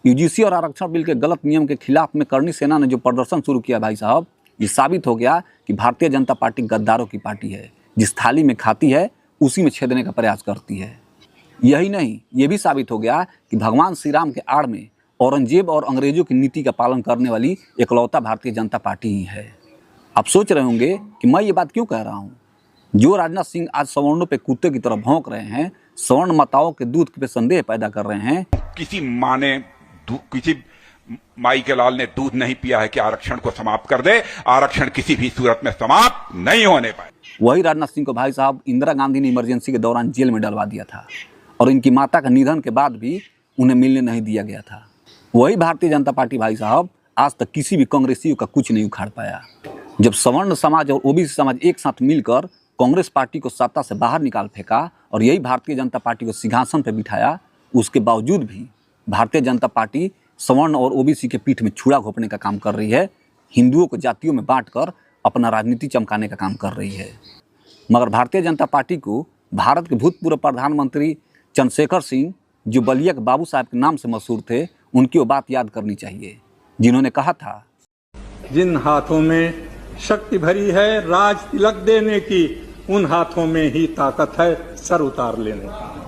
UGC और आरक्षण bill के गलत नियम के खिलाफ में करनी सेना ने जो प्रदर्शन शुरू किया भाई साहब, ये साबित हो गया कि भारतीय जनता पार्टी गद्दारों की पार्टी है। जिस थाली में खाती है उसी में छेदने का प्रयास करती है। यही नहीं, ये भी साबित हो गया कि भगवान श्री राम के आड़ में औरंगजेब और अंग्रेजों की नीति का पालन करने वाली इकलौता भारतीय जनता पार्टी ही है। आप सोच रहे होंगे कि मैं ये बात क्यों कह रहा हूँ। जो राजनाथ सिंह आज सवर्णों पे कुत्ते की तरह भौंक रहे हैं, सवर्ण माताओं के दूध पे संदेह पैदा कर रहे हैं। किसी माई के लाल ने दूध नहीं पिया है कि आरक्षण को समाप्त कर दे। आरक्षण किसी भी सूरत में समाप्त नहीं होने पाए। वही राजनाथ सिंह को भाई साहब इंदिरा गांधी ने इमरजेंसी के दौरान जेल में डलवा दिया था और इनकी माता का निधन के बाद भी उन्हें मिलने नहीं दिया गया था। वही भारतीय जनता पार्टी भाई साहब आज तक किसी भी कांग्रेसियों का कुछ नहीं उखाड़ पाया। जब सवर्ण समाज और ओबीसी समाज एक साथ मिलकर कांग्रेस पार्टी को सत्ता से बाहर निकाल फेंका और यही भारतीय जनता पार्टी को सिंहासन पर बिठाया, उसके बावजूद भी भारतीय जनता पार्टी सवर्ण और ओबीसी के पीठ में छुरा घोंपने का काम कर रही है। हिंदुओं को जातियों में बांटकर अपना राजनीति चमकाने का काम कर रही है। मगर भारतीय जनता पार्टी को भारत के भूतपूर्व प्रधानमंत्री चंद्रशेखर सिंह, जो बलिया के बाबू साहब के नाम से मशहूर थे, उनकी वो बात याद करनी चाहिए, जिन्होंने कहा था, जिन हाथों में शक्ति भरी है राज तिलक देने की, उन हाथों में ही ताकत है सर उतार लेने की।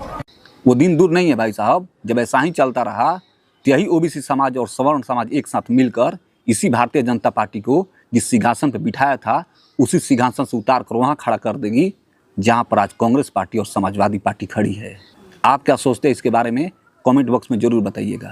वो दिन दूर नहीं है भाई साहब, जब ऐसा ही चलता रहा तो यही ओबीसी समाज और सवर्ण समाज एक साथ मिलकर इसी भारतीय जनता पार्टी को जिस सिंहासन पर बिठाया था, उसी सिंहासन से उतार कर वहाँ खड़ा कर देगी जहाँ पर आज कांग्रेस पार्टी और समाजवादी पार्टी खड़ी है। आप क्या सोचते हैं इसके बारे में? कमेंट बॉक्स में जरूर बताइएगा।